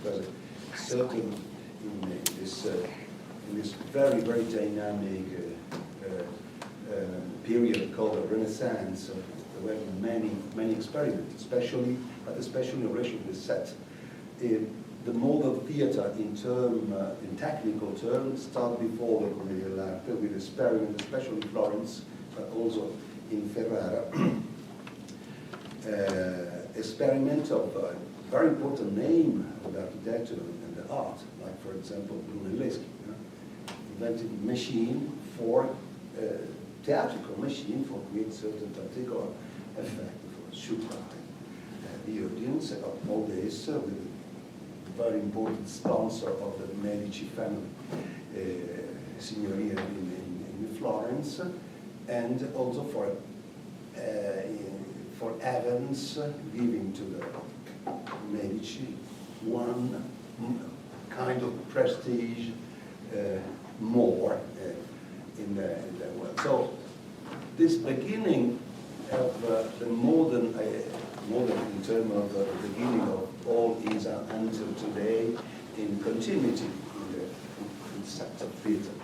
because certain in this very, very dynamic period called the Renaissance, there were many experiments, especially in relation to the set. The modern theater in technical terms started before the Comedia dell'Arte with experiments, especially in Florence, but also in Ferrara. Experiment of a very important name of the architecture and the art, like for example Brunelleschi, invented a machine for theatrical machine for create certain particular effect for surprise the audience of all this with a very important sponsor of the Medici family, Signoria in Florence, and also for Evans giving to the Medici one kind of prestige more in the world. So this beginning of the modern in terms of the beginning of all is until today in continuity in the concept of theatre.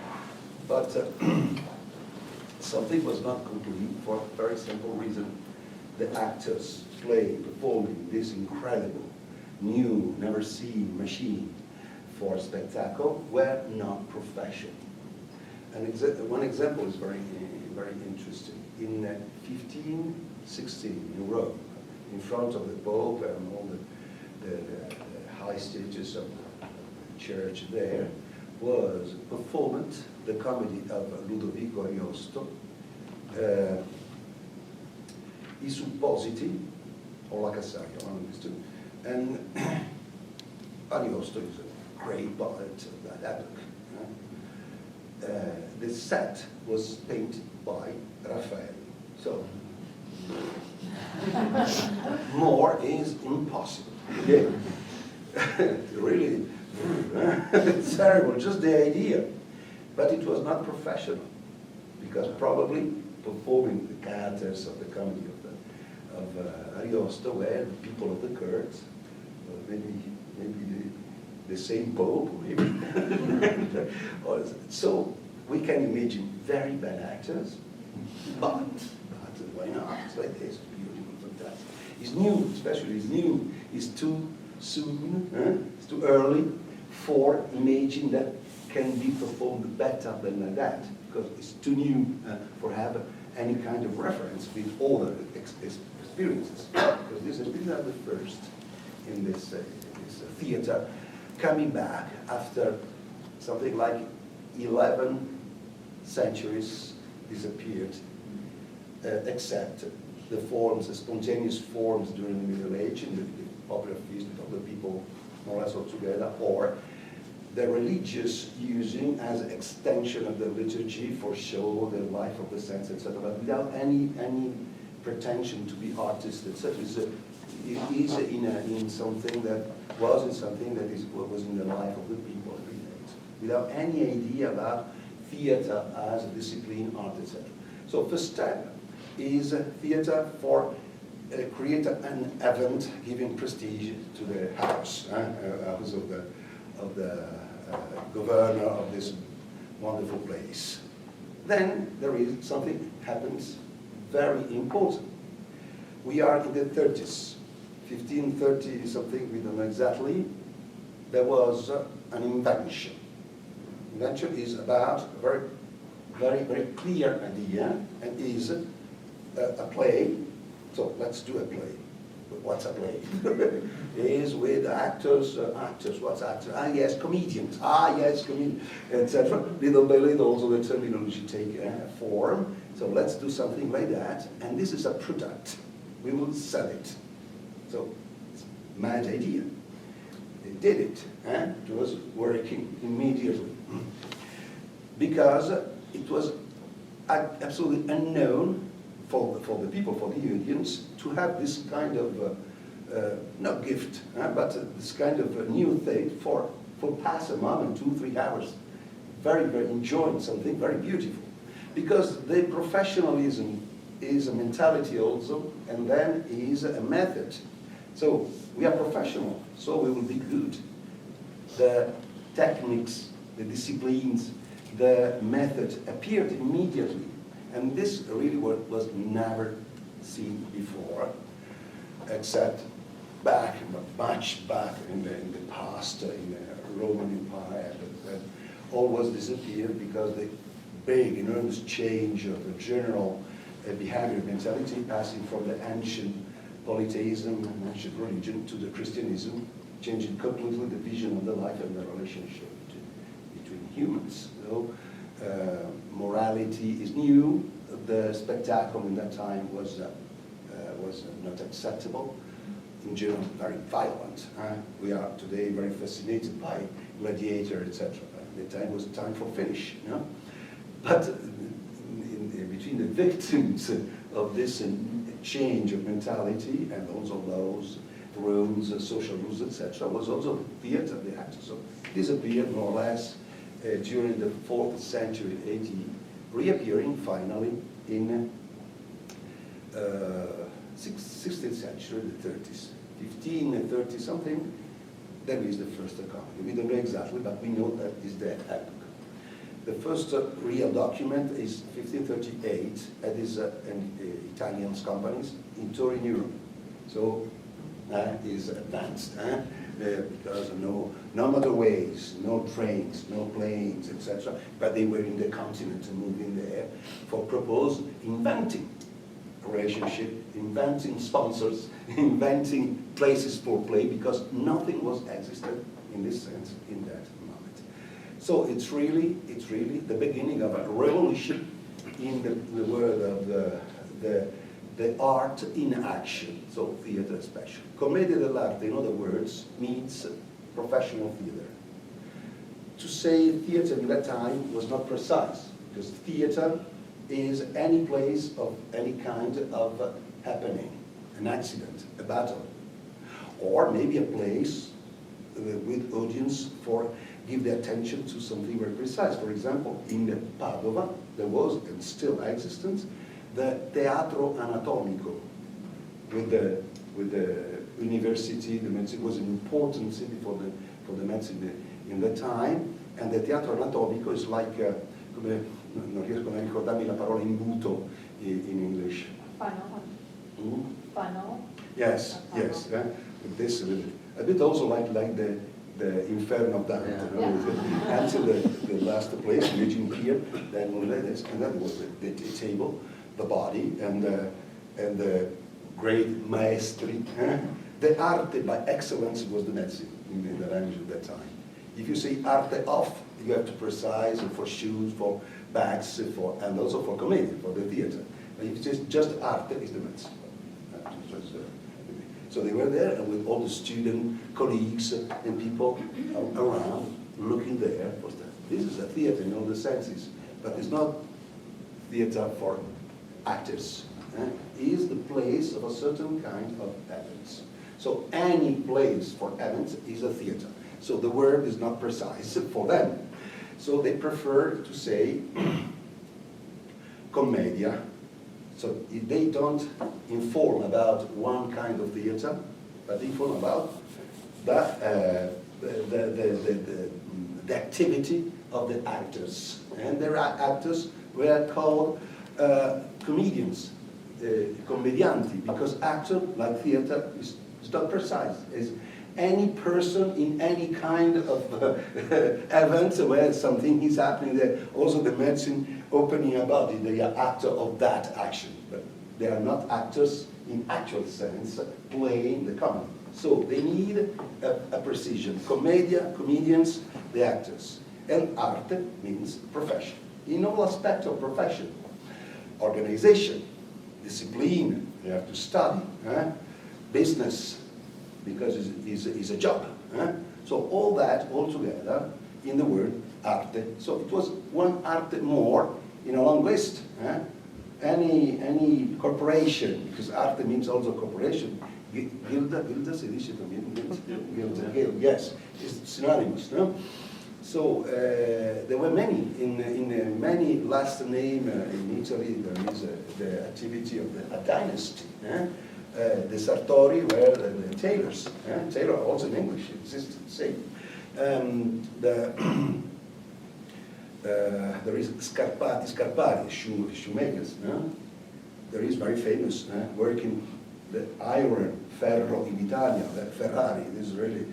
But something was not complete for a very simple reason. The actors performing this incredible, new, never seen machine for spectacle were not professional. And one example is very interesting. In 1516 in Rome, in front of the Pope and all the high stages of the church there, was performed the comedy of Ludovico Ariosto, I Suppositi, or La Cassaria, one of these two. And Ariosto is a great poet of that epoch. The set was painted by Raphael. So, more is impossible. Yeah. Really, it's terrible, just the idea. But it was not professional, because probably performing the characters of the comedy of Ariosto were the people of the court, maybe the same Pope, maybe. So we can imagine very bad actors, but why not? It's like this, beautiful, fantastic. It's new, especially it's new. It's too soon, it's too early for imaging that can be performed better than that, because it's too new for have any kind of reference with all the experiences. Because these are the first in this theater coming back after something like 11 centuries disappeared, except the forms, the spontaneous forms during the Middle Age, in the popular feast of the people more or less all together, or the religious using as an extension of the liturgy for show the life of the saints, etc., but without any pretension to be artist, etc. It is in something that was in something that was in the life of the people every day, without any idea about theater as a discipline, art, etc. So first step is theater for create an event giving prestige to the house of the governor of this wonderful place. Then there is something happens very important. We are in the 30s, 1530 something, we don't know exactly. There was an invention. Invention is about a very clear idea, and is a play. So let's do a play. What's a play? Is with actors, what's actors? Ah yes, comedians, comedians, etc. Little by little also the terminology take form. So let's do something like that, and this is a product. We will sell it. So it's a mad idea. They did it, it was working immediately. Because it was absolutely unknown for the people, for the audience, to have this kind of, not gift, but this kind of a new thing for pass a moment, 2-3 hours, very enjoying something very beautiful. Because the professionalism is a mentality also, and then is a method. So we are professional, so we will be good. the techniques, the disciplines, the method appeared immediately. And this really was never seen before, except back, much back in the past, in the Roman Empire, that always disappeared because the big, enormous change of the general behavior mentality passing from the ancient polytheism and ancient religion to the Christianism, changing completely the vision of the life and the relationship between humans. So, morality is new. The spectacle in that time was not acceptable. In general, very violent. We are today very fascinated by Gladiator, etc. The time was time for finish, you know? But between the victims of this change of mentality and also laws, rules, social rules, etc., was also theater, the actors. So disappeared more or less during the 4th century AD, reappearing finally in 16th century, the 30s. 1530 something, that is the first account. We don't know exactly, but we know that is the epoch. The first real document is 1538, and is an Italian companies in Turin, Europe. So is advanced, because no motorways, no trains, no planes, etc. But they were in the continent, moving there for propose inventing relationship, inventing sponsors, inventing places for play, because nothing was existed in this sense in that moment. So it's really the beginning of a revolution in the world of the art in action, so theater especially. Comedia dell'Arte, in other words, means professional theater. To say theater in that time was not precise, because theater is any place of any kind of happening, an accident, a battle, or maybe a place with audience for give the attention to something very precise. For example, in Padova, there was, and still existent, the Teatro Anatomico, with the university. The medicine was an important city for the medicine in that time, and the Teatro Anatomico is like, non riesco a ricordarmi la parola imbuto in English. Funnel. Funnel. Yes, yes. This a bit also like the Inferno of Dante, yeah. You know, until the last place, reaching here, then one like this, and that was the table, the body, and the great maestri. The arte by excellence was the medicine in the language of that time. If you say arte off, you have to precise for shoes, for bags, and also for comedy, for the theater. But if it's just arte, is the medicine. So they were there with all the student colleagues and people around looking there. This is a theater in all the senses, but it's not theater for actors. It is the place of a certain kind of events. So any place for events is a theater. So the word is not precise for them. So they prefer to say Comedia. So they don't inform about one kind of theater, but they inform about the activity of the actors. And their actors were called comedians, commedianti, because actor, like theater, is not precise. It's any person in any kind of event where something is happening there. Also the medicine opening a body, they are actor of that action, but they are not actors in actual sense playing the comedy. So they need a precision. Commedia, comedians, the actors. And arte means profession. In all aspects of profession. Organization, discipline, you have to study, business, because it's a job. So all that, all together, in the word arte. So it was one arte more in a long list. Any corporation, because arte means also corporation. Gilda si dice también. Gilda, yes, it's synonymous, no? So there were many, in many last name in Italy, there is the activity of a dynasty. The Sartori were the tailors. Tailor also in English existed, same. There is Scarpati, shoemakers. There is very famous, working the iron, ferro in Italia, that Ferrari, this is really.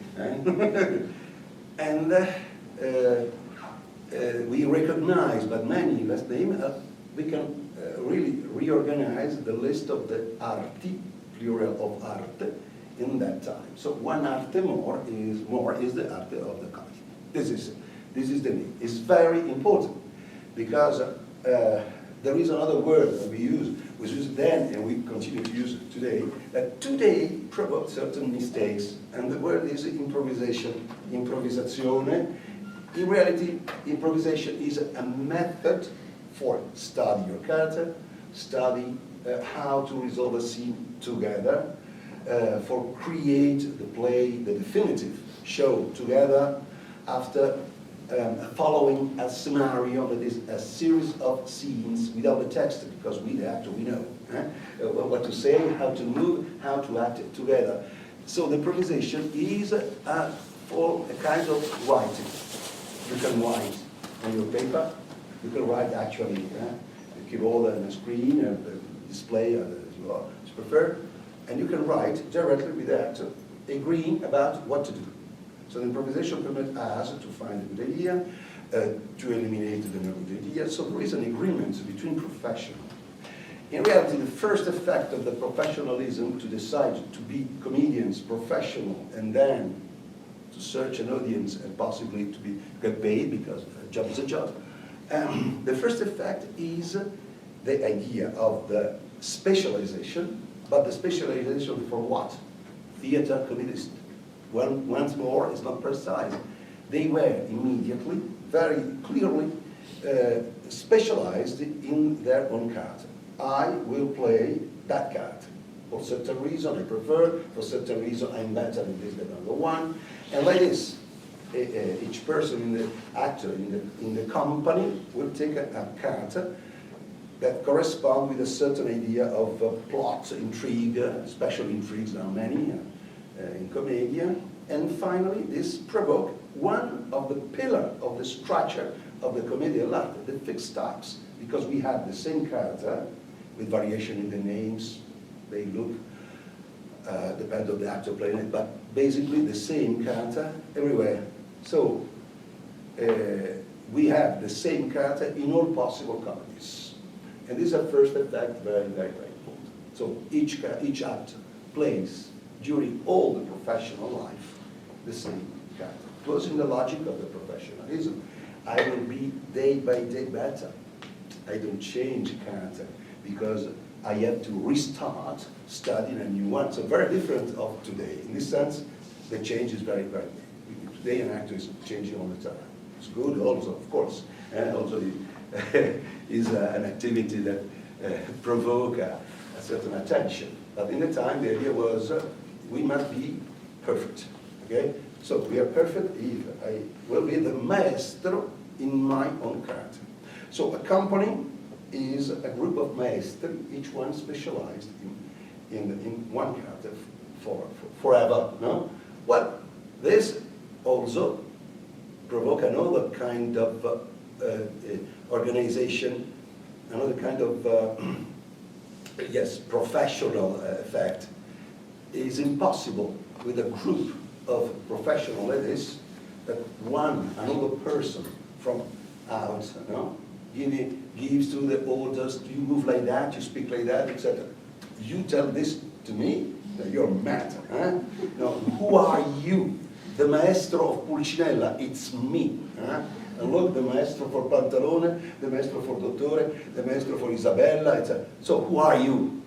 And we recognize, but many last name, we can really reorganize the list of the arti, plural of arte, in that time. So one arte more is the arte of the comedy. This is the name. It's very important because there is another word that we use then and we continue to use it today, that today provoked certain mistakes, and the word is improvisation, improvisazione. In reality, improvisation is a method for study your character, study how to resolve a scene together, for create the play, the definitive show together after following a scenario that is a series of scenes without the text, because we, the actor, we know what to say, how to move, how to act together. So the improvisation is for a kind of writing. You can write on your paper, you can write actually, the keyboard and the screen and the display as you prefer, and you can write directly with the actor, agreeing about what to do. So the improvisation permits us to find a good idea, to eliminate the no good idea. So there is an agreement between professionals. In reality, the first effect of the professionalism to decide to be comedians, professional, and then to search an audience and possibly to get paid, because a job is a job. The first effect is the idea of the specialization, but the specialization for what? Theater comedists. Once more, it's not precise. They were immediately, very clearly specialized in their own character. I will play that character. For certain reason I prefer, for certain reason I'm better in this than another one. And like this, each person in the actor, in the company, will take a character that corresponds with a certain idea of plot, intrigue, special intrigues, there are many in Comedia. And finally, this provoked one of the pillars of the structure of the Comedia dell'Arte, the fixed types, because we have the same character with variation in the names, they look, depend on the actor playing it, but basically the same character everywhere. So we have the same character in all possible comedies. And this is a first effect, very, very, very important. So each actor plays during all the professional life the same character. It was in the logic of the professionalism. I will be day by day better. I don't change character because I have to restart studying a new one. So very different of today. In this sense, the change is very, very big. Today an actor is changing all the time. It's good also, of course. And also is an activity that provoke a certain attention. But in the time, the idea was we must be perfect. Okay? So we are perfect if I will be the maestro in my own character. So a company is a group of maestri, each one specialized in one character forever. No? Well, this also provoke another kind of organization, another kind of professional effect. It is impossible with a group of professional ladies that another person from out, gives to the orders, you move like that, you speak like that, etc. You tell this to me, that you're mad. No, who are you? The maestro of Pulcinella, it's me. And look, the maestro for Pantalone, the maestro for Dottore, the maestro for Isabella, etc. So who are you?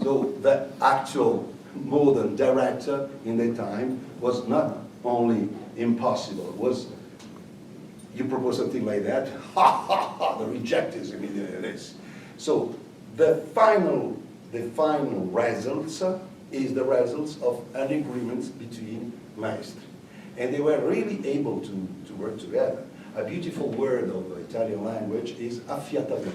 So the actual modern director in the time was not only impossible, was you propose something like that, the reject is immediately this. So the final results is the results of an agreement between maestri. And they were really able to work together. A beautiful word of the Italian language is affiatamento.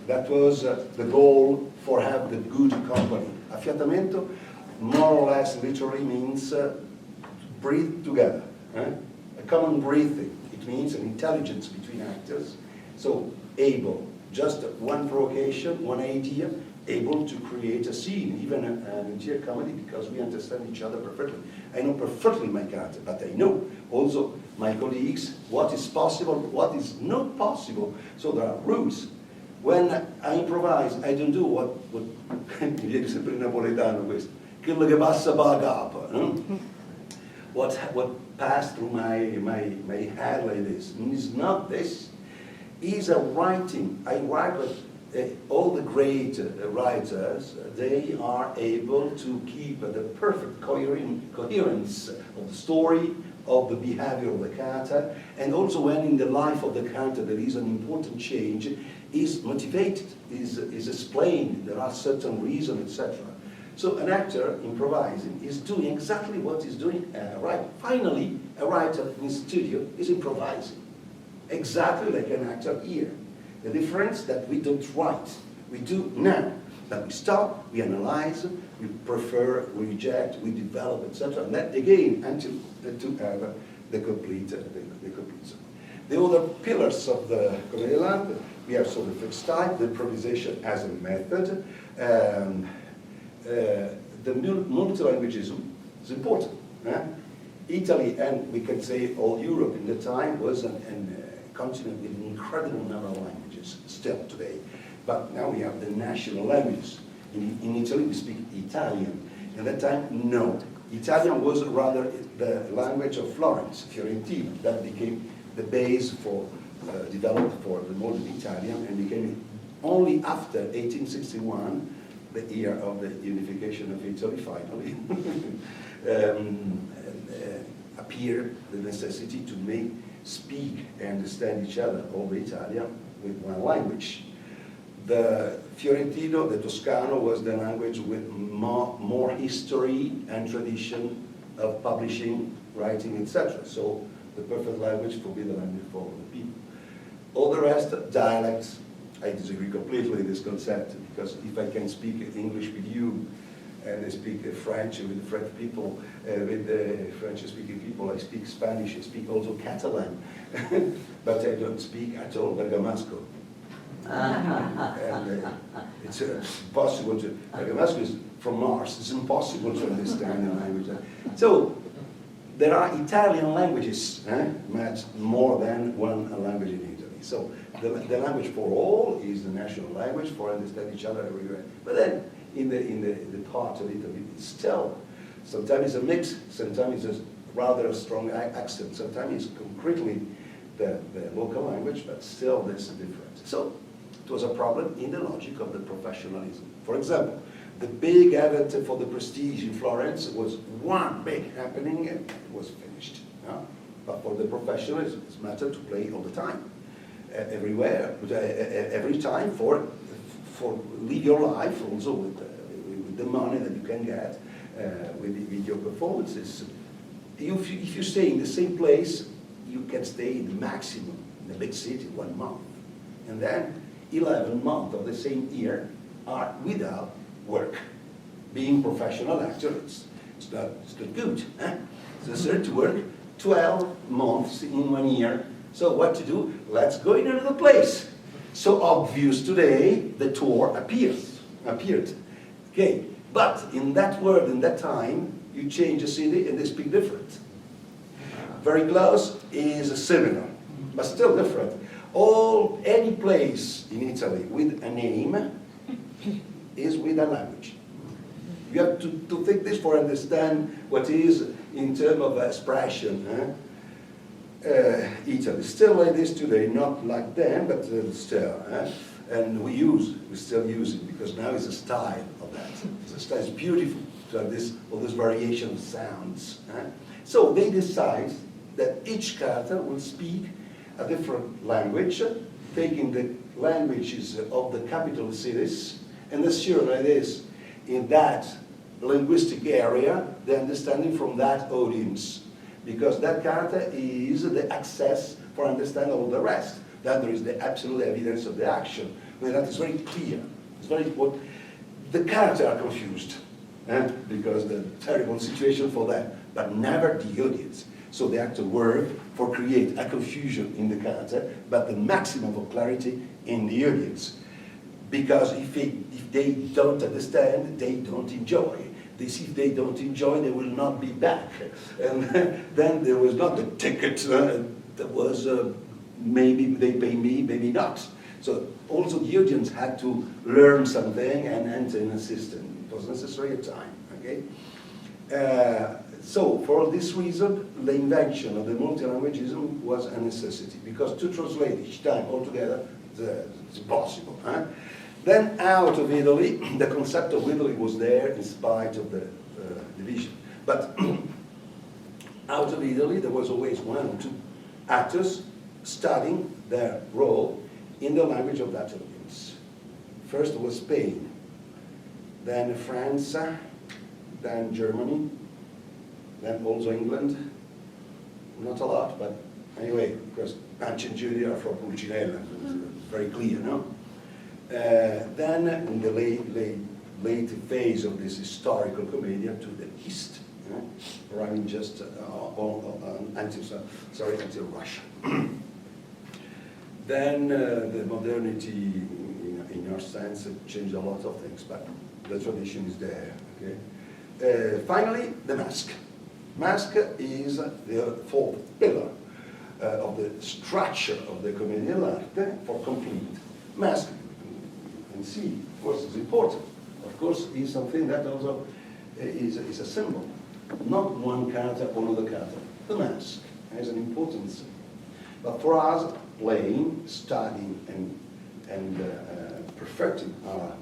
That was the goal for have the good company. Affiatamento, more or less literally means breathe together. A common breathing. It means an intelligence between actors. So able, just one provocation, one idea, able to create a scene, even an entire comedy, because we understand each other perfectly. I know perfectly my character, but I know also my colleagues what is possible, what is not possible. So there are rules. When I improvise, I don't do what mi viene sempre in napoletano questo, quello che passa per la capa, no? What passed through my head like this. It's not this. It's a writing. I write, but all the great writers, they are able to keep the perfect coherence of the story, of the behavior of the character, and also when in the life of the character there is an important change, is motivated, is explained, there are certain reasons, etc. So an actor improvising is doing exactly what he's doing right. Finally, a writer in the studio is improvising, exactly like an actor here. The difference that we don't write, we do now. That we stop, we analyze, we prefer, we reject, we develop, etc. And that again until to have the complete song. The other pillars of the Comedia dell'Arte, we have sort of fixed type, the improvisation as a method. The multilingualism is important. Italy, and we can say all Europe in the time, was a continent with an incredible number of languages, still today. But now we have the national languages. In Italy we speak Italian. At that time, no. Italian was rather the language of Florence, Fiorentino. That became the base for developed for the modern Italian, and became only after 1861, the year of the unification of Italy, finally, appeared the necessity to speak and understand each other, all the Italian, with one language. The Fiorentino, the Toscano, was the language with more history and tradition of publishing, writing, etc. So the perfect language for be the language for the people. All the rest, dialects. I disagree completely with this concept, because if I can speak English with you, and I speak French with the French people, with the French-speaking people, I speak Spanish, I speak also Catalan, but I don't speak at all Bergamasco. And it's impossible to, Bergamasco is from Mars, it's impossible to understand the language. So there are Italian languages, much more than one language in Italy. So the language for all is the national language for understand each other everywhere. But then in the part of Italy, it's still, sometimes it's a mix, sometimes it's rather a strong accent, sometimes it's concretely the local language, but still there's a difference. So it was a problem in the logic of the professionalism. For example, the big event for the prestige in Florence was one big happening and it was finished. But for the professionals, it's a matter to play all the time, everywhere, every time for live your life also with the money that you can get with your performances. If you stay in the same place, you can stay in the maximum in the big city 1 month. And then 11 months of the same year are without work. Being professional actor, it's not good. It's necessary to work 12 months in 1 year. So what to do? Let's go in another place. So obvious today, the tour appeared. Okay, but in that world, in that time, you change a city and they speak different. Very close is similar, but still different. Any place in Italy with a name is with a language. You have to think this for understand what is in terms of expression. Italy still like this today, not like then, but still. And we still use it because now it's a style of that. It's a style. It's beautiful to have all this variation of sounds. So they decide that each character will speak a different language, taking the languages of the capital cities, and assure that is in that linguistic area the understanding from that audience, because that character is the access for understanding all the rest. Then there is the absolute evidence of the action. Well, that is very clear. It's very important. The characters are confused because the terrible situation for them, but never the audience. So they had to work for create a confusion in the character, but the maximum of clarity in the audience. Because if they don't understand, they don't enjoy. If they don't enjoy, they will not be back. And then there was not the ticket, there was maybe they pay me, maybe not. So also the audience had to learn something and enter in a system. It was necessary at time, okay? So for this reason, the invention of the multilingualism was a necessity, because to translate each time altogether, it's impossible. Huh? Then out of Italy, the concept of Italy was there in spite of the division. But out of Italy, there was always one or two actors studying their role in the language of that audience. First was Spain, then France, then Germany, then also England. Not a lot, but anyway, because Panch and Judy are from Pulcinella, it's very clear, no? Then in the late phase of this historical Comedia to the east, arriving just until Russia. Then the modernity, in our sense, changed a lot of things, but the tradition is there. Okay. Finally, the mask. Mask is the fourth pillar of the structure of the Comedia dell'Arte for complete. Mask, you can see, of course, is important. Of course, is something that also is a symbol. Not one character or another character. The mask has an importance. But for us, playing, studying, and perfecting our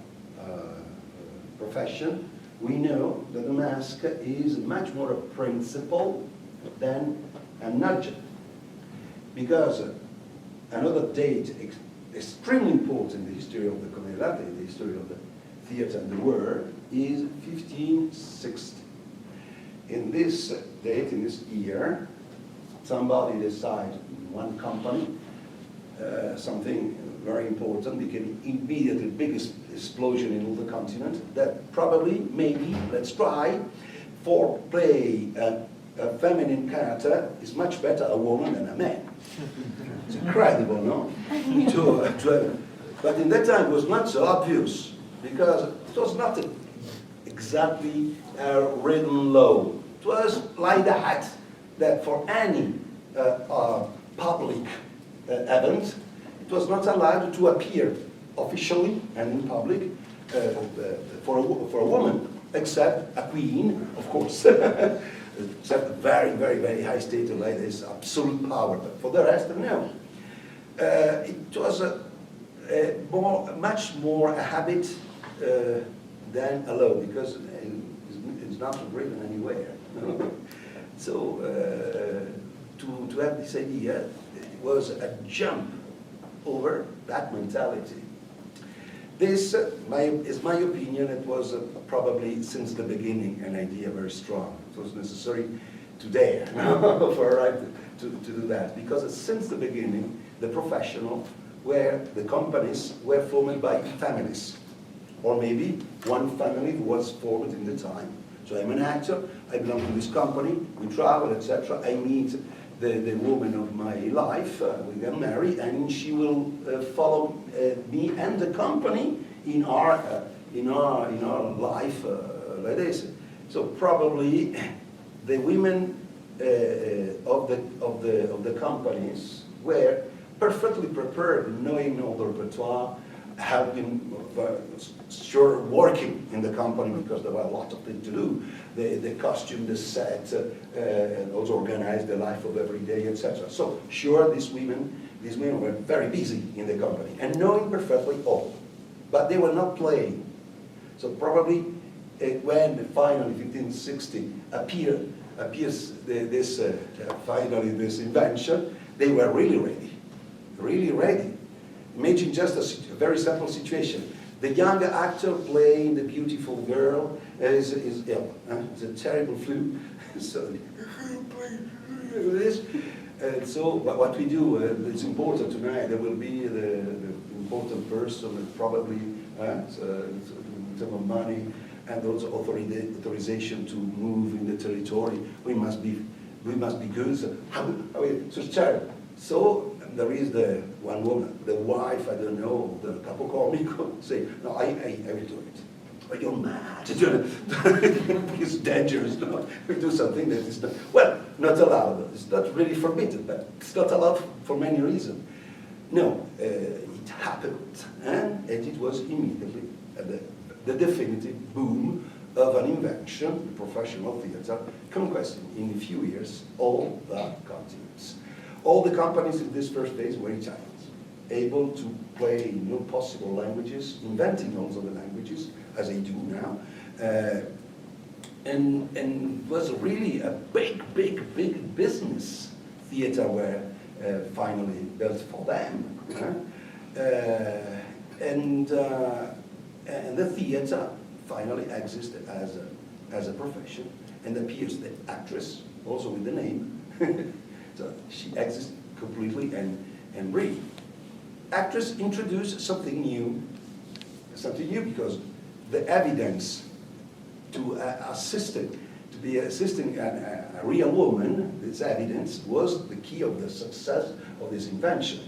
profession, we know that the mask is much more a principle than a nudge. Because another date extremely important in the history of the Comedia dell'Arte, in the history of the theater and the world, is 1560. In this date, in this year, somebody decided in one company, something very important, became immediately the biggest explosion in all the continent, that probably, maybe, let's try, for play a feminine character is much better a woman than a man. It's incredible, no? But in that time it was not so obvious, because it was not exactly a written law. It was like that for any public event, it was not allowed to appear officially and in public for a woman, except a queen, of course, except a very, very, very high status like this, absolute power. But for the rest, no. It was much more a habit than a law, because it's not written anywhere. So to have this idea, it was a jump over that mentality. This is my opinion. It was probably since the beginning an idea very strong. It was necessary to dare for to do that, because since the beginning the professional the companies were formed by families, or maybe one family was formed in the time. So I'm an actor, I belong to this company, we travel, etc. I meet the woman of my life, we get married, and she will follow me and the company in our life like this. So probably the women of the companies were perfectly prepared, knowing all the repertoire, have been sure working in the company, because there were a lot of things to do. The costume, the set, and also organize the life of every day, etc. So sure, these women were very busy in the company and knowing perfectly all, but they were not playing. So probably when finally 1560 appears finally this invention, they were really ready, really ready. Imagine just a very simple situation. The young actor playing the beautiful girl is ill. It's a terrible flu. So this. So what we do, it's important tonight. There will be the important person, probably in terms of money and also authorization to move in the territory. We must be we must be good. So, so it's terrible. So there is the one woman, the wife, I don't know, the capocomico, say, no, I will do it. Oh, you're mad. It's dangerous. No? We do something that is not, well, not allowed. It's not really forbidden, but it's not allowed for many reasons. No, it happened, and it was immediately the definitive boom of an invention, the professional theater, conquesting in a few years all the continents. All the companies in these first days were Italians, able to play no possible languages, inventing also the languages, as they do now, and was really a big, big, big business. Theater were finally built for them. And the theater finally existed as a profession, and appears the actress, also with the name. So she exists completely and really. Actress introduced something new because the evidence to be assisting a real woman, this evidence was the key of the success of this invention.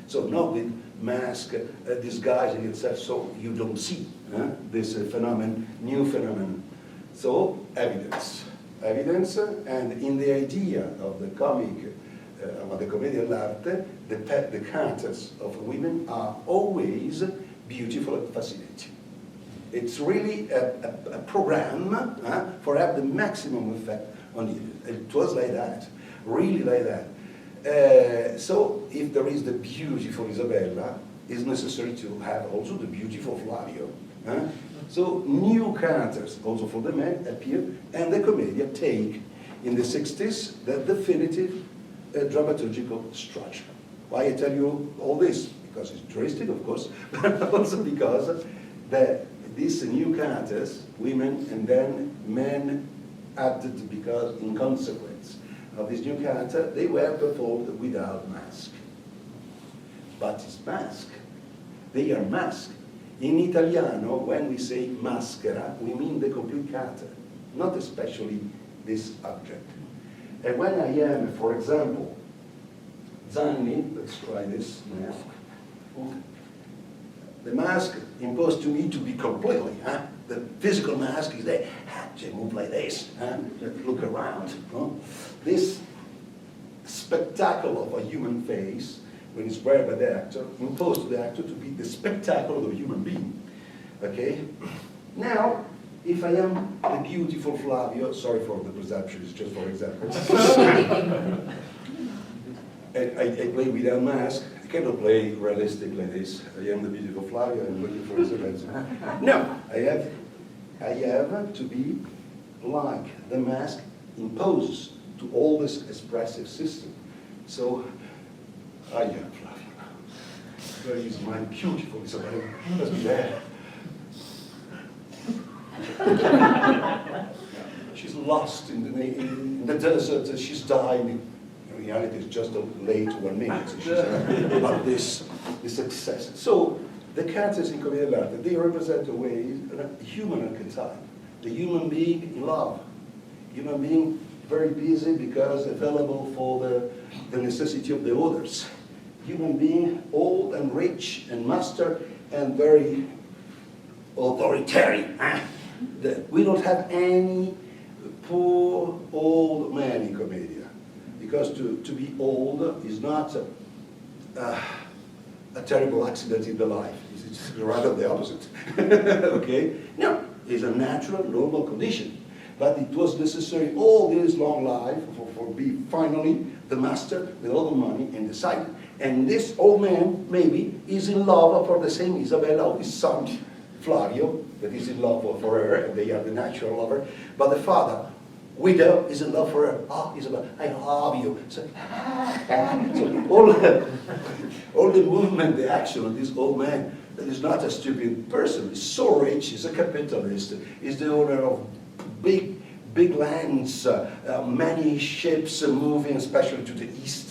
So not with mask, disguising itself so you don't see this phenomenon, new phenomenon. So evidence, and in the idea of the comic, of the Comedia dell'Arte, the characters of women are always beautiful and fascinating. It's really a program for have the maximum effect on you. It was like that, really like that. So if there is the beautiful Isabella, it's necessary to have also the beautiful Flavio. So new characters also for the men appear, and the Commedia take in the 60s the definitive dramaturgical structure. Why I tell you all this? Because it's interesting, of course, but also because these new characters, women and then men added, because in consequence of this new character, they were performed without mask. But it's mask. They are masked. In Italiano, when we say maschera, we mean the complete character, not especially this object. And when I am, for example, Zanni, let's try this mask. The mask imposed to me to be completely, the physical mask is there. You move like this, look around. This spectacle of a human face, when it's wear by the actor, imposed to the actor to be the spectacle of a human being. Okay? Now, if I am the beautiful Flavio, sorry for the perception, it's just for example. I play without mask. I cannot play realistic like this. I am the beautiful Flavio and looking for a No, I have to be like the mask imposes to all this expressive system. So, I am Flavio. Where is my beautiful Isabella? Must be there. She's lost in the desert. She's dying. In reality, it's just a late 1 minute. So she's about this success. So the characters in Comedia dell'Arte, they represent a way, a human archetype, the human being in love, human being very busy because available for the necessity of the others, human being old and rich and master and very authoritarian. We don't have any poor old man in Comedia, because to be old is not a terrible accident in the life. It's rather the opposite. Okay? No, it's a natural, normal condition. But it was necessary all this long life for be finally the master with all the money and decided. And this old man maybe is in love for the same Isabella of his son Flavio, that is in love for her, and they are the natural lover. But the father, widow, is in love for her. Isabella, I love you. So all the movement, the action of this old man, that is not a stupid person, is so rich, is a capitalist, is the owner of big lands, many ships moving, especially to the east,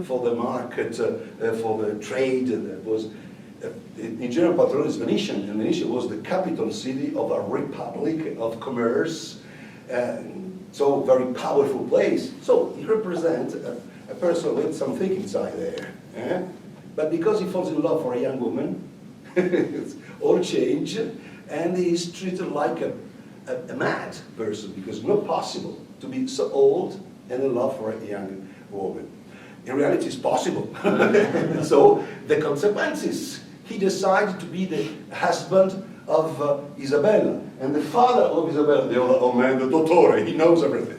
for the market, for the trade. That was, in general, Patron is Venetian, and Venice was the capital city of a republic of commerce. So very powerful place. So he represents a person with something inside there. Eh? But because he falls in love for a young woman, it's all change, and he's treated like a mad person, because it's not possible to be so old and in love for a young woman. In reality, it's possible. So the consequences, he decided to be the husband of Isabella, and the father of Isabella, the dottore, he knows everything.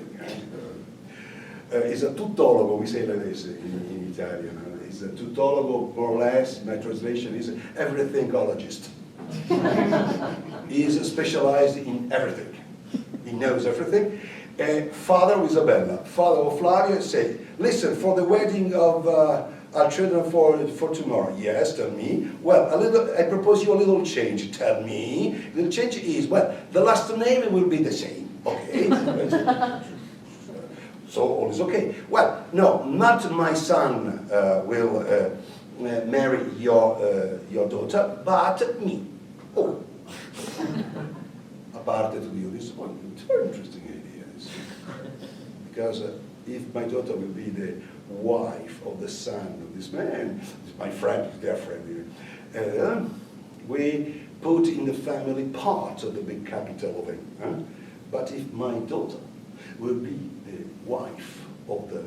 He's a tuttologo, we say like this in Italian. He's a tuttologo, more or less, my translation is everythincologist. He is specialized in everything. He knows everything. Father of Isabella, father of Flavia, say, listen, for the wedding of our children for tomorrow. Yes, tell me. Well, I propose you a little change. Tell me. The change is, well, the last name will be the same. Okay. So all is okay. Well, no, not my son will marry your daughter, but me. Oh. Apart to you, this one, it's a very interesting idea. Because if my daughter will be the wife of the son of this man, my friend, their friend, we put in the family part of the big capital of it. But if my daughter will be the wife of the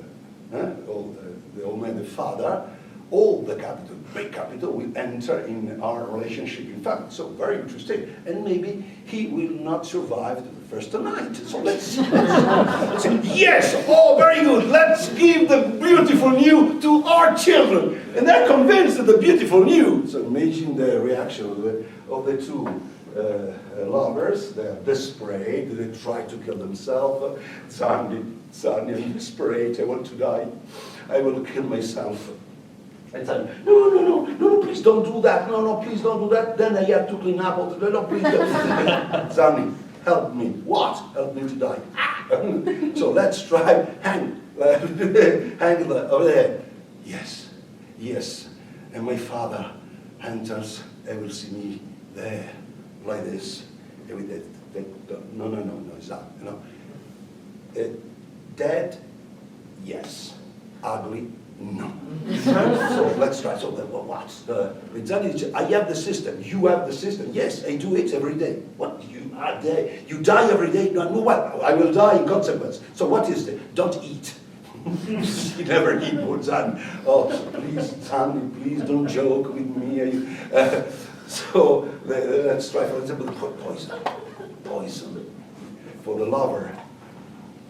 old man, the father, all the capital, big capital, will enter in our relationship in family. So very interesting. And maybe he will not survive the first night. So let's say, yes, oh, very good. Let's give the beautiful news to our children. And they're convinced of the beautiful news. So imagine the reaction of the two lovers. They're desperate. They try to kill themselves. Suddenly, desperate. I want to die. I will kill myself. I tell him, no, please don't do that. No, please don't do that. Then I have to clean up. No, please don't. Zanni, help me. What? Help me to die. So let's try. Hang over there. Yes. And my father enters. And will see me there, like this. And with that, no, Zanni, dead, yes. Ugly, no. So let's try. So what's the Zanni? I have the system. You have the system. Yes, I do it every day. What? You are there. You die every day. No, what? I will die in consequence. So what is it? Don't eat. You never eat more, Zanni. Oh, please, Zanni, please don't joke with me. So let's try, for example, poison. For the lover,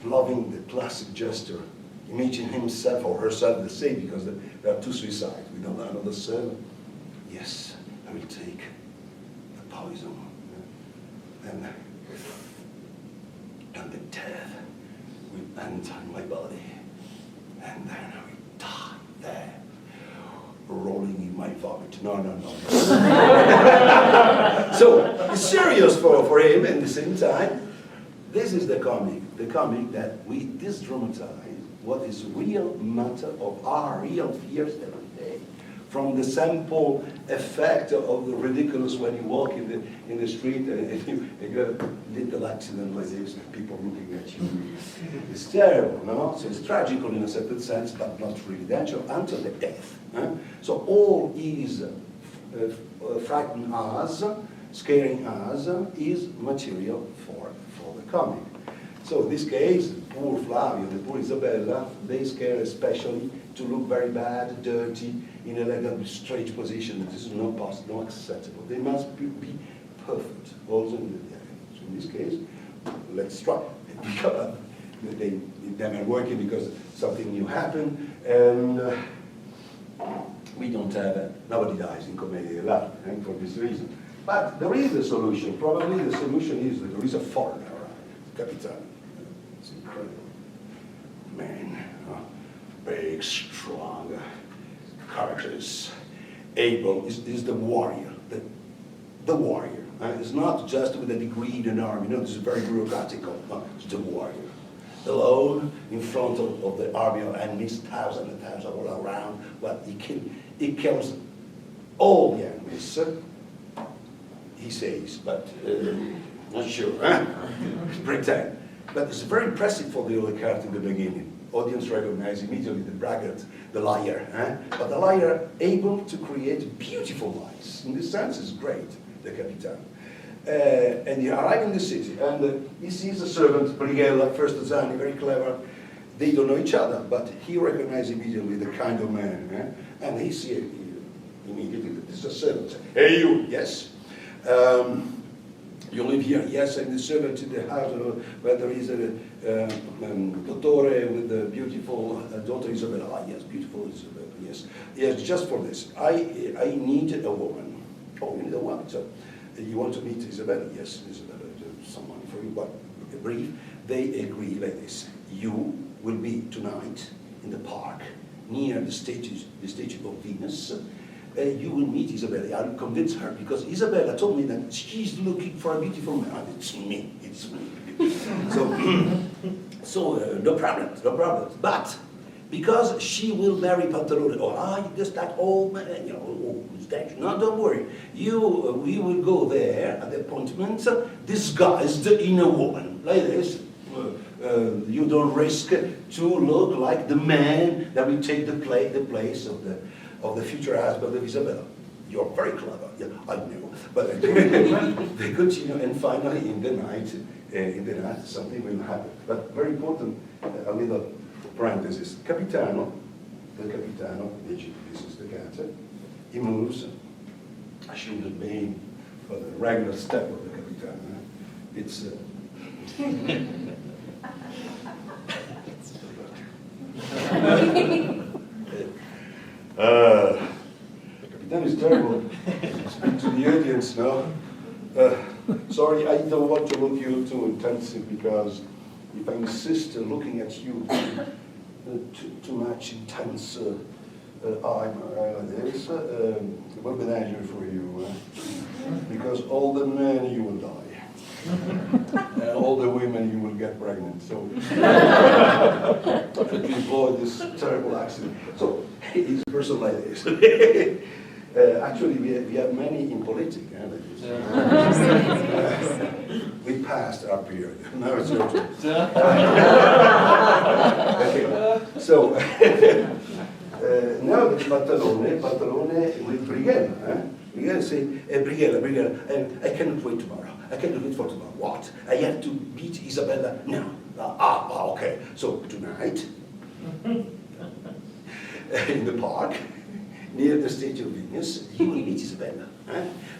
loving the classic gesture. Imagine himself or herself the same, because there are two suicides. We don't know another servant. Yes, I will take the poison. And the death will enter my body. And then I will die there, rolling in my vomit. No. So it's serious for him, and at the same time, this is the comic that we dramatize what is real matter of our real fears every day. From the simple effect of the ridiculous when you walk in the street and you get a little accident like this, people looking at you. It's terrible, no? So it's tragical in a certain sense, but not really dangerous until the death. So all is frightening us, scaring us, is material for the comic. So in this case, poor Flavio, the poor Isabella, they scare especially to look very bad, dirty, in a like a strange position. This is not possible, not acceptable. They must be perfect, also in the dialogue. So in this case, let's try. They are working because something new happened, and we don't have, nobody dies in Comedia dell'Arte, for this reason. But there is a solution. Probably the solution is that there is a foreigner, Capitan. It's incredible. Man, big, strong, courageous, able, is the warrior. The warrior. It's not just with a degree in an army. No, this is very bureaucratic. No, it's the warrior. Alone in front of the army of enemies, thousands and thousands all around. Well, he kills all the enemies. He says, but not sure. Pretend. But it's very impressive for the other character in the beginning. Audience recognize immediately the braggart, the liar. But the liar able to create beautiful lies. In this sense, is great, the Capitan. And he arrives in the city, and he sees a servant, Brighella, first Zani, very clever. They don't know each other, but he recognizes immediately the kind of man. And he sees immediately that this is a servant. Hey, you, yes? You live here? Yes, I'm the servant in the house where there is a dottore with a beautiful daughter Isabella. Ah, yes, beautiful Isabella, yes. Yes, just for this. I need a woman. Oh, you need a woman. So you want to meet Isabella? Yes, Isabella, someone for you. But brief, they agree like this. You will be tonight in the park near the statue of Venus. You will meet Isabella. I'll convince her because Isabella told me that she's looking for a beautiful man. It's me. It's me. So no problem. But because she will marry Pantalone, just that old man, no, don't worry. We will go there at the appointment disguised in a woman like this. You don't risk to look like the man that will take the place of the future husband of Isabella. You're very clever. Yeah, I know. But they continue, and finally, in the night, something will happen. But very important, a little parenthesis. Capitano, this is the cat. He moves. I shouldn't have been for the regular step of the Capitano. It's. Capitan is terrible. Speak to the audience now. Sorry, I don't want to look you too intensely because if I insist looking at you too much intense eye like this, it will be dangerous for you. Because all the men you will die. And all the women you will get pregnant. So to avoid this terrible accident. So he's a person like this. Actually, we have many in politics. We passed our period. Now it's your turn. Okay. So now the Pantalone with Brighella. Brighella say, Brighella, I cannot wait tomorrow. I cannot wait for tomorrow. What? I have to meet Isabella now. Okay. So tonight, in the park, near the statue of Venus, you will meet Isabella.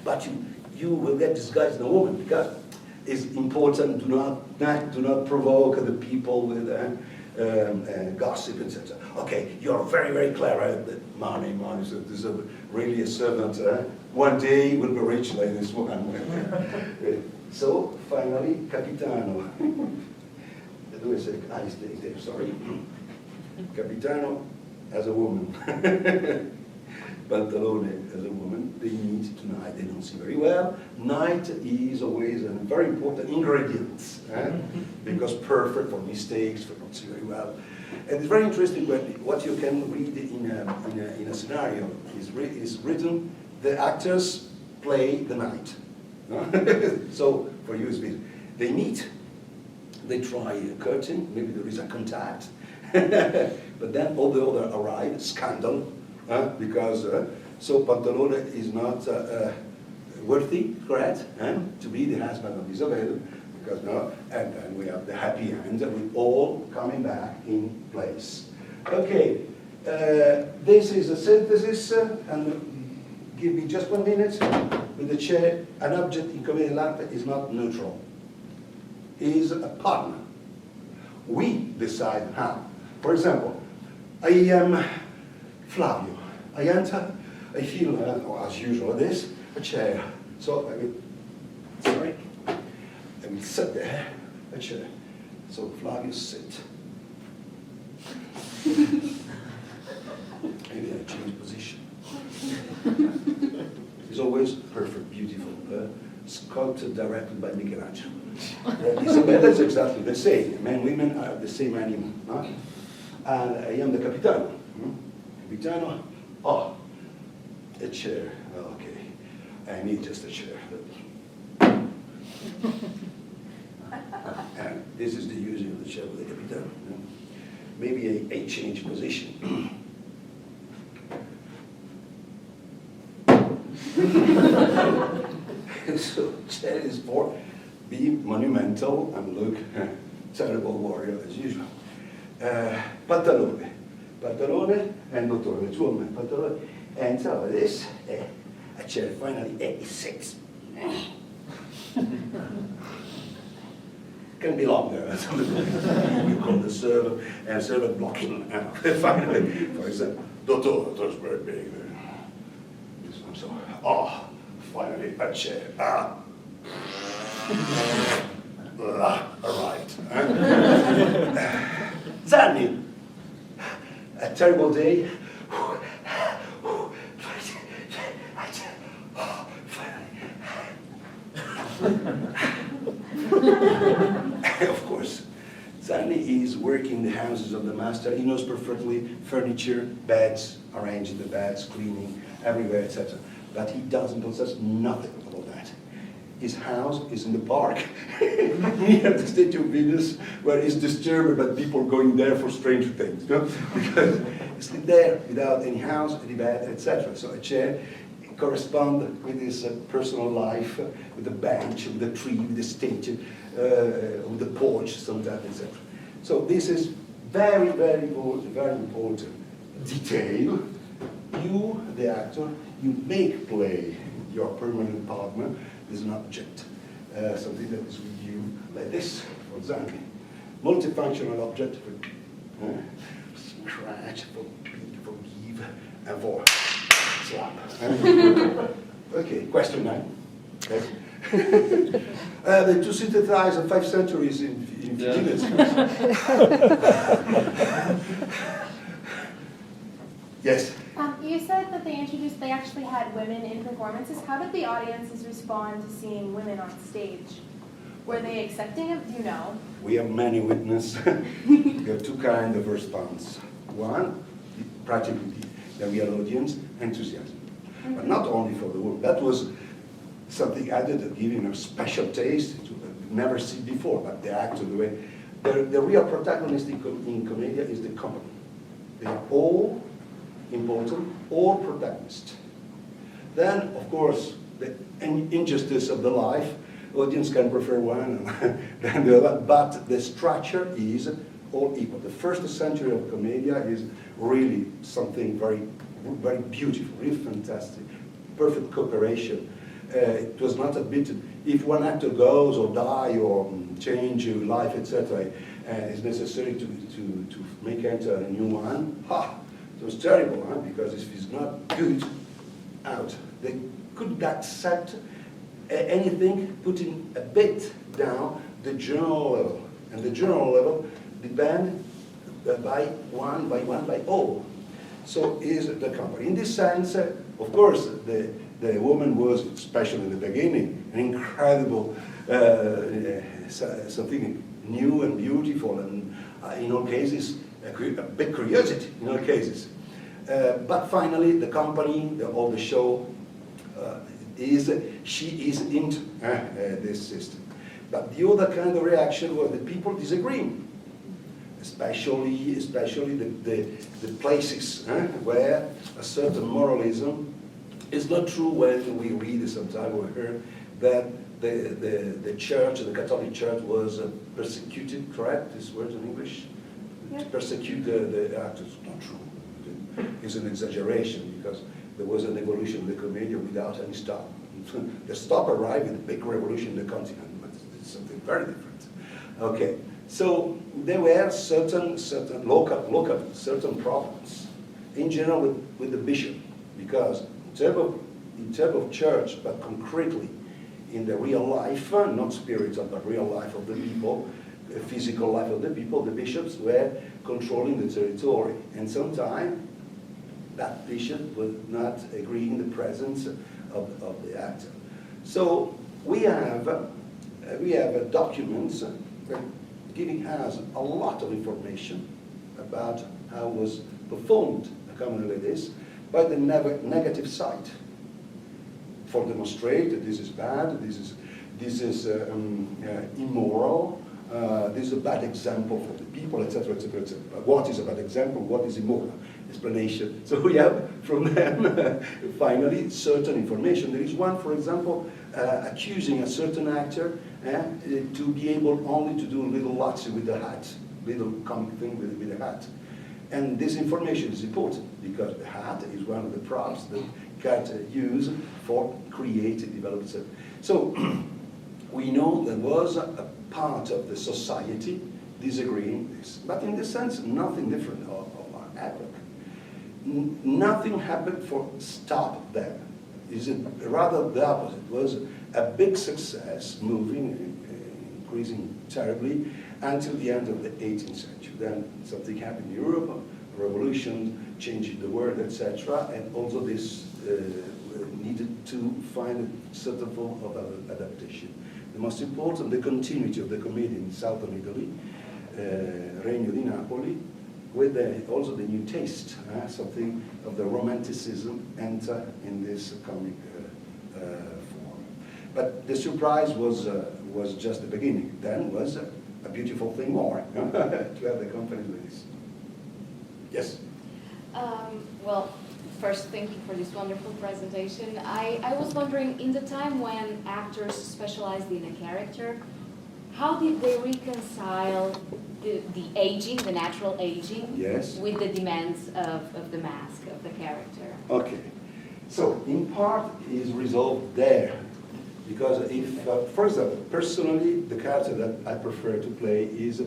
But you will get disguised in a woman because it's important. Do not provoke the people with gossip, etc. Okay, you're very, very clever. Money. So this is really a servant. One day will be rich like this one. So finally, Capitano. Dove sei? He's there. Sorry. Capitano as a woman. Pantalone as a woman. They meet tonight. They don't see very well. Night is always a very important ingredient because perfect for mistakes, for not seeing very well. And it's very interesting what you can read in a scenario is written. The actors play the night. So for you, they meet. They try a curtain. Maybe there is a contact. But then all the other arrive. Scandal. Because so Pantalone is not worthy, correct, to be the husband of Isabella, because and then we have the happy end, with all coming back in place. Okay, this is a synthesis, and give me just 1 minute with the chair. An object in Comedia dell'Arte is not neutral, is a partner. We decide how. For example, I am Flavio. I enter, I feel, as usual, this, a chair. So I will sit there, a chair. So Flavio sit. Maybe I change position. It's always perfect, beautiful, sculpted directly by Michelangelo. Isabella is exactly the same. Men, women are the same animal. And I am the Capitano. Capitano, a chair. Okay, I need just a chair. And this is the using of the chef with the capitan. Maybe a change position. So chair is for be monumental and look terrible warrior as usual. Pantalone and dottore, the 2 of them, pantalone. And so this, a chair finally is 6. Can be longer. We call the server and server blocking. Finally, for example, dottore is very big. This one, so, oh, finally a chair. Arrived. Zanni, a terrible day. Of course, Zanni is working in the houses of the master. He knows perfectly furniture, beds, arranging the beds, cleaning, everywhere, etc. But he doesn't possess nothing about that. His house is in the park, near the Statue of Venus, where it's disturbed by people going there for strange things. You know? Because it's there without any house, any bed, etc. So a chair corresponds with his personal life, with the bench, with the tree, with the statue, with the porch, sometimes, etc. So this is very, very important detail. You, the actor, you make play your permanent partner is an object, something that is with you like this, for example. Multifunctional object for scratch, for give, and for slap. Okay, question 9. Okay. To synthesize 5 centuries in few minutes. Yes? You said that they actually had women in performances. How did the audiences respond to seeing women on stage? Were they accepting of, do you know? We have many witnesses. We have 2 kinds of response. One, practically the real audience, enthusiasm. But not only for the women. That was something added that giving a special taste to never seen before, but the actor, the way. The real protagonist in Comedia is the company. They are all important, all protagonists. Then, of course, the injustice of the life, audience can prefer one than the other, but the structure is all equal. The first century of Comedia is really something very, very beautiful, really fantastic, perfect cooperation. It was not admitted, if one actor goes or die or change your life, etc., it's necessary to make enter a new one. It was terrible, because if it's not good, out. They couldn't accept anything putting a bit down the general level. And the general level depend by all. So is the company. In this sense, of course, the woman was, especially in the beginning, an incredible, something new and beautiful, and in all cases, a big curiosity in all cases. But finally, the company, all the show, she is into this system. But the other kind of reaction was the people disagreeing, especially the places where a certain moralism is not true. When we read sometimes or hear that the church, the Catholic Church, was persecuted, correct, this word in English? Yeah. To persecute the actors, not true. It's an exaggeration, because there was an evolution of the Comedia without any stop. The stop arrived with a big revolution in the continent, but it's something very different. Okay, so there were certain local, certain problems, in general with the bishop, because in terms of church, but concretely in the real life, not spiritual, but real life of the people, the physical life of the people, the bishops were controlling the territory. And sometimes that bishop would not agree in the presence of the actor. So we have documents giving us a lot of information about how was performed a comedy like this, by the negative side. For demonstrate that this is bad, this is this is immoral, this is a bad example for the people, etc., etc., etc. What is a bad example? What is immoral? Explanation. So we have from them finally certain information. There is one, for example, accusing a certain actor to be able only to do little Lazzi with the hat, little comic thing with the hat. And this information is important because the hat is one of the props that characters use for creative development. So we know there was a part of the society disagreeing with this, but in this sense, nothing different of our epoch. Nothing happened for stop them. Is it rather the opposite? It was a big success, moving, increasing terribly, until the end of the 18th century. Then something happened in Europe, a revolution, changing the world, etc. And also this needed to find a certain form of adaptation. The most important, the continuity of the Comedia in southern Italy, Regno di Napoli, with also the new taste, something of the romanticism enter in this comic form. But the surprise was just the beginning. Then was a beautiful thing more to have the company with this. Yes? Well, first, thank you for this wonderful presentation. I was wondering, in the time when actors specialized in a character, how did they reconcile the aging, the natural aging, yes, with the demands of the mask, of the character? Okay. So, in part, is resolved there. Because if, for example, personally, the character that I prefer to play is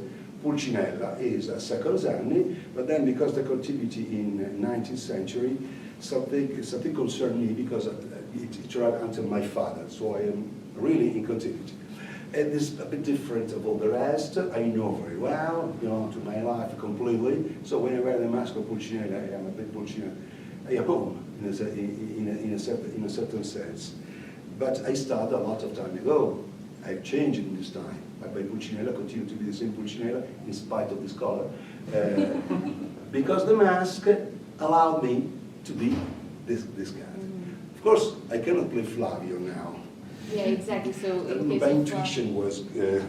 Pulcinella, is Secondo anni, but then because the continuity in 19th century, something concerned me because it arrived until my father, so I am really in continuity. And it's a bit different of all the rest. I know very well, belong to my life completely. So when I wear the mask of Pulcinella, I am a bit Pulcinella. I am home in a certain sense. But I started a lot of time ago. I've changed in this time. But my Pulcinella continued to be the same Pulcinella in spite of this color. Because the mask allowed me to be this guy. Mm-hmm. Of course, I cannot play Flavio now. Yeah, exactly. So in case my of intuition was clear.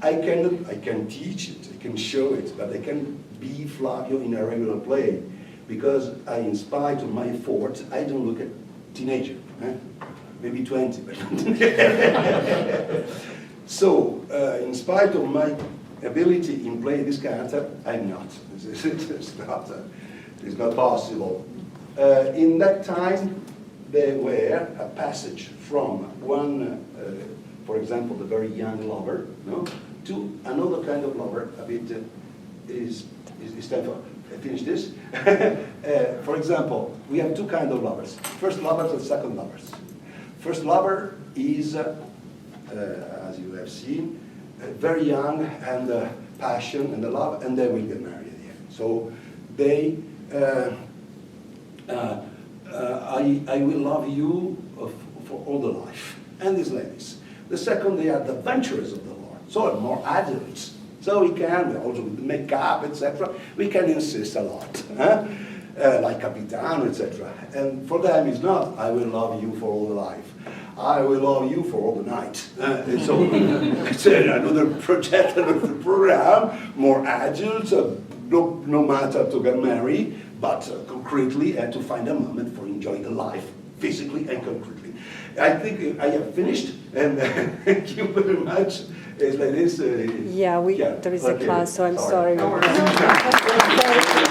I can teach it, I can show it, but I can be Flavio in a regular play because in spite of my effort, I don't look at teenager, maybe 20. But so, in spite of my ability in playing this character, I'm not. It's not possible. In that time, there were a passage from one, for example, the very young lover, no, to another kind of lover. A bit is time for I finish this. For example, we have two kinds of lovers: first lovers and second lovers. First lover is, as you have seen, very young and passion and the love, and they will get married at the end. So they. I will love you for all the life. And these ladies. The second, they are the adventurers of the Lord. So more adults. So we can, also with the makeup, etc., we can insist a lot. Like Capitano, etc. And for them it's not, I will love you for all the life. I will love you for all the night. And so it's another project, another program, more adult, no matter to get married, but concretely and to find a moment for enjoying the life, physically and concretely. I think I have finished, and thank you very much. It's like this. There is a class, so I'm sorry. No worries.